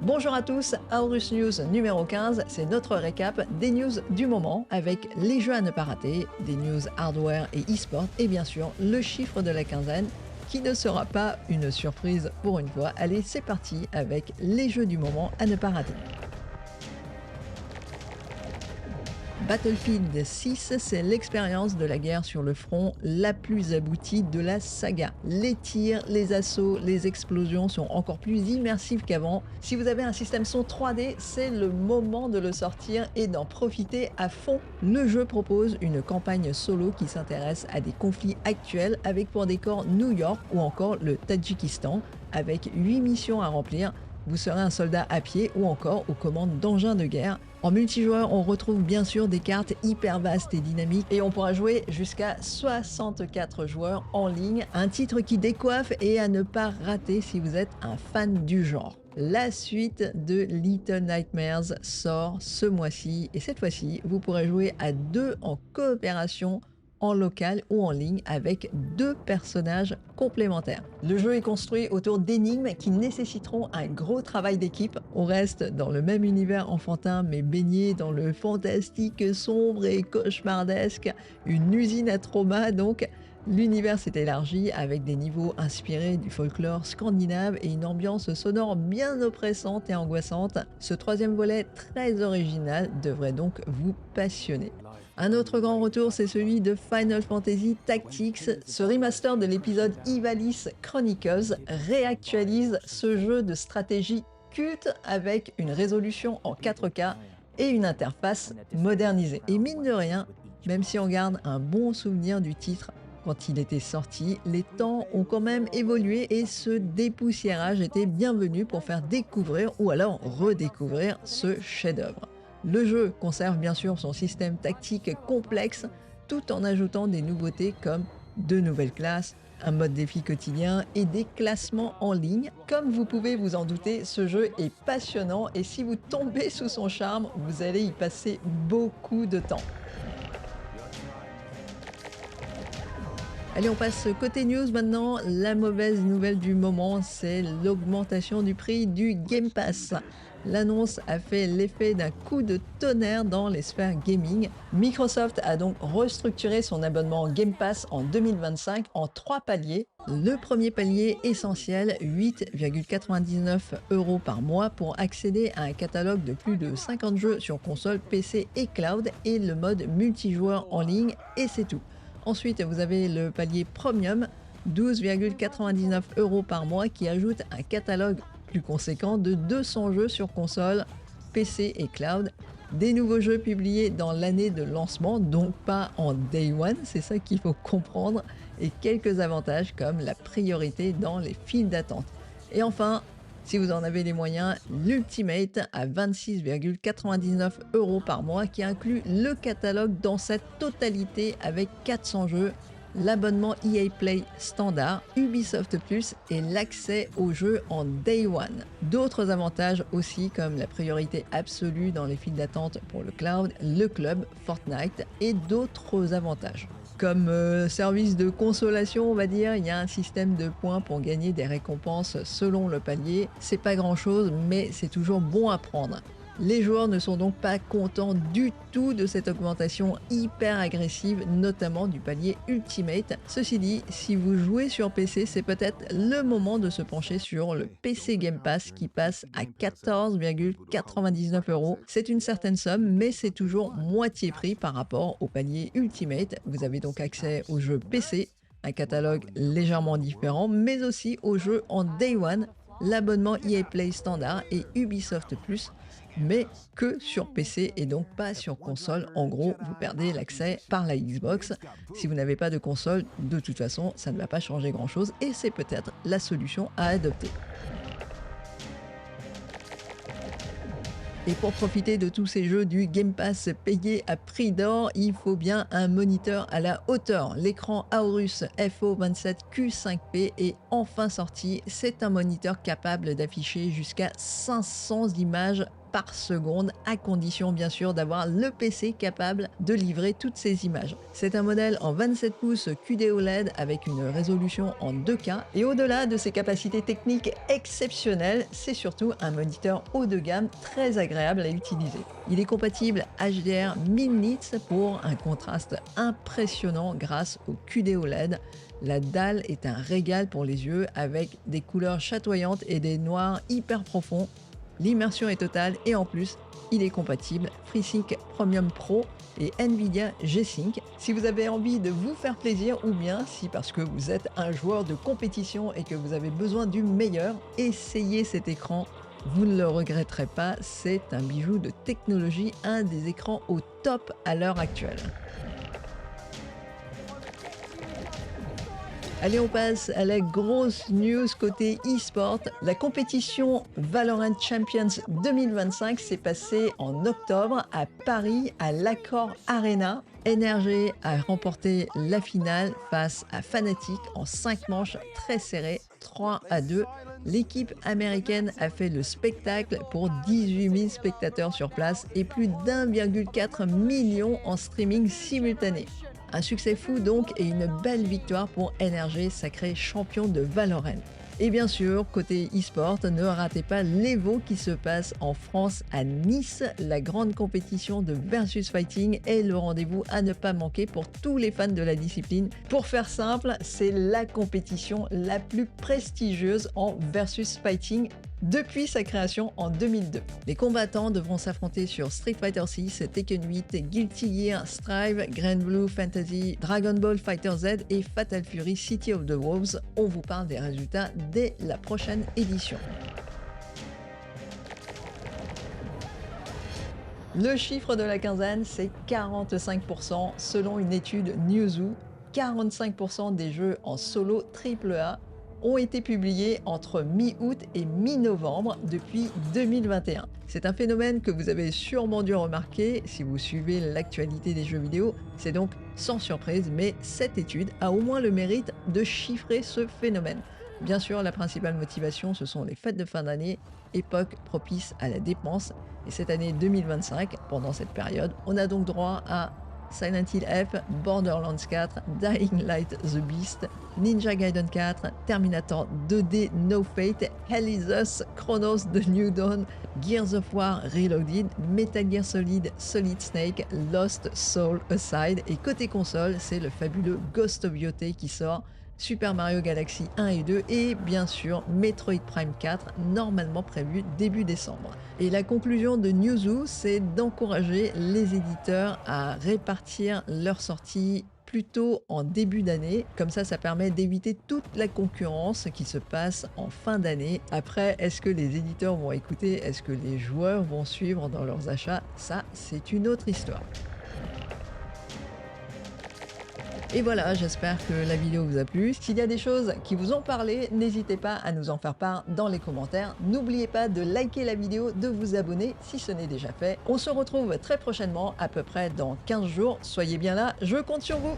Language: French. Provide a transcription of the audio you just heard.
Bonjour à tous, Aorus News numéro 15, c'est notre récap des news du moment avec les jeux à ne pas rater, des news hardware et e-sport et bien sûr le chiffre de la quinzaine qui ne sera pas une surprise pour une fois. Allez, c'est parti avec les jeux du moment à ne pas rater. Battlefield 6, c'est l'expérience de la guerre sur le front la plus aboutie de la saga. Les tirs, les assauts, les explosions sont encore plus immersifs qu'avant. Si vous avez un système son 3D, c'est le moment de le sortir et d'en profiter à fond. Le jeu propose une campagne solo qui s'intéresse à des conflits actuels avec pour décor New York ou encore le Tadjikistan, avec 8 missions à remplir. Vous serez un soldat à pied ou encore aux commandes d'engins de guerre. En multijoueur, on retrouve bien sûr des cartes hyper vastes et dynamiques et on pourra jouer jusqu'à 64 joueurs en ligne. Un titre qui décoiffe et à ne pas rater si vous êtes un fan du genre. La suite de Little Nightmares sort ce mois-ci et cette fois-ci, vous pourrez jouer à 2 en coopération en local ou en ligne avec 2 personnages complémentaires. Le jeu est construit autour d'énigmes qui nécessiteront un gros travail d'équipe. On reste dans le même univers enfantin mais baigné dans le fantastique sombre et cauchemardesque, une usine à trauma donc. L'univers s'est élargi avec des niveaux inspirés du folklore scandinave et une ambiance sonore bien oppressante et angoissante. Ce troisième volet très original devrait donc vous passionner. Un autre grand retour, c'est celui de Final Fantasy Tactics. Ce remaster de l'épisode Ivalice Chronicles réactualise ce jeu de stratégie culte avec une résolution en 4K et une interface modernisée. Et mine de rien, même si on garde un bon souvenir du titre quand il était sorti, les temps ont quand même évolué et ce dépoussiérage était bienvenu pour faire découvrir ou alors redécouvrir ce chef-d'œuvre. Le jeu conserve bien sûr son système tactique complexe tout en ajoutant des nouveautés comme de nouvelles classes, un mode défi quotidien et des classements en ligne. Comme vous pouvez vous en douter, ce jeu est passionnant et si vous tombez sous son charme, vous allez y passer beaucoup de temps. Allez, on passe côté news maintenant. La mauvaise nouvelle du moment, c'est l'augmentation du prix du Game Pass. L'annonce a fait l'effet d'un coup de tonnerre dans les sphères gaming. Microsoft a donc restructuré son abonnement Game Pass en 2025 en 3 paliers. Le premier palier essentiel, 8,99 € par mois pour accéder à un catalogue de plus de 50 jeux sur console, PC et cloud et le mode multijoueur en ligne et c'est tout. Ensuite, vous avez le palier Premium, 12,99 € par mois qui ajoute un catalogue plus conséquent de 200 jeux sur console, PC et cloud, des nouveaux jeux publiés dans l'année de lancement, donc pas en Day One, c'est ça qu'il faut comprendre, et quelques avantages comme la priorité dans les files d'attente. Et enfin, si vous en avez les moyens, l'Ultimate à 26,99 € par mois qui inclut le catalogue dans sa totalité avec 400 jeux, l'abonnement EA Play standard, Ubisoft Plus et l'accès aux jeux en Day One. D'autres avantages aussi comme la priorité absolue dans les files d'attente pour le cloud, le club, Fortnite et d'autres avantages. Comme service de consolation, on va dire, il y a un système de points pour gagner des récompenses selon le palier. C'est pas grand chose, mais c'est toujours bon à prendre. Les joueurs ne sont donc pas contents du tout de cette augmentation hyper agressive, notamment du palier Ultimate. Ceci dit, si vous jouez sur PC, c'est peut-être le moment de se pencher sur le PC Game Pass qui passe à 14,99 €. C'est une certaine somme, mais c'est toujours moitié prix par rapport au palier Ultimate. Vous avez donc accès aux jeux PC, un catalogue légèrement différent, mais aussi aux jeux en Day One, l'abonnement EA Play Standard et Ubisoft Plus, mais que sur PC et donc pas sur console. En gros, vous perdez l'accès par la Xbox. Si vous n'avez pas de console, de toute façon, ça ne va pas changer grand-chose et c'est peut-être la solution à adopter. Et pour profiter de tous ces jeux du Game Pass payés à prix d'or, il faut bien un moniteur à la hauteur. L'écran Aorus FO27Q5P est enfin sorti. C'est un moniteur capable d'afficher jusqu'à 500 images par seconde, à condition bien sûr d'avoir le PC capable de livrer toutes ces images. C'est un modèle en 27 pouces QD OLED avec une résolution en 2K et au-delà de ses capacités techniques exceptionnelles, c'est surtout un moniteur haut de gamme très agréable à utiliser. Il est compatible HDR 1000 nits pour un contraste impressionnant grâce au QD OLED. La dalle est un régal pour les yeux avec des couleurs chatoyantes et des noirs hyper profonds. L'immersion est totale et en plus, il est compatible FreeSync Premium Pro et Nvidia G-Sync. Si vous avez envie de vous faire plaisir ou bien si parce que vous êtes un joueur de compétition et que vous avez besoin du meilleur, essayez cet écran. Vous ne le regretterez pas, c'est un bijou de technologie, un des écrans au top à l'heure actuelle. Allez, on passe à la grosse news côté e-sport. La compétition Valorant Champions 2025 s'est passée en octobre à Paris, à l'Accor Arena. NRG a remporté la finale face à Fnatic en 5 manches très serrées, 3-2. L'équipe américaine a fait le spectacle pour 18 000 spectateurs sur place et plus d'1,4 million en streaming simultané. Un succès fou donc et une belle victoire pour NRG, sacré champion de Valorant. Et bien sûr, côté e-sport, ne ratez pas l'Evo qui se passe en France à Nice. La grande compétition de Versus Fighting est le rendez-vous à ne pas manquer pour tous les fans de la discipline. Pour faire simple, c'est la compétition la plus prestigieuse en Versus Fighting depuis sa création en 2002. Les combattants devront s'affronter sur Street Fighter 6, Tekken 8, Guilty Gear, Strive, Grand Blue Fantasy, Dragon Ball Fighter Z et Fatal Fury City of the Wolves. On vous parle des résultats dès la prochaine édition. Le chiffre de la quinzaine, c'est 45% selon une étude Newzoo. 45% des jeux en solo AAA ont été publiés entre mi-août et mi-novembre depuis 2021. C'est un phénomène que vous avez sûrement dû remarquer si vous suivez l'actualité des jeux vidéo. C'est donc sans surprise, mais cette étude a au moins le mérite de chiffrer ce phénomène. Bien sûr, la principale motivation, ce sont les fêtes de fin d'année, époque propice à la dépense. Et cette année 2025, pendant cette période, on a donc droit à Silent Hill F, Borderlands 4, Dying Light The Beast, Ninja Gaiden 4, Terminator 2D No Fate, Hell is Us, Chronos The New Dawn, Gears of War Reloaded, Metal Gear Solid, Solid Snake, Lost Soul Aside. Et côté console, c'est le fabuleux Ghost of Yotei qui sort, Super Mario Galaxy 1 et 2 et bien sûr Metroid Prime 4 normalement prévu début décembre. Et la conclusion de Newzoo, c'est d'encourager les éditeurs à répartir leurs sorties plutôt en début d'année. Comme ça permet d'éviter toute la concurrence qui se passe en fin d'année. Après, est-ce que les éditeurs vont écouter? Est-ce que les joueurs vont suivre dans leurs achats? Ça, c'est une autre histoire. Et voilà, j'espère que la vidéo vous a plu. S'il y a des choses qui vous ont parlé, n'hésitez pas à nous en faire part dans les commentaires. N'oubliez pas de liker la vidéo, de vous abonner si ce n'est déjà fait. On se retrouve très prochainement, à peu près dans 15 jours. Soyez bien là, je compte sur vous.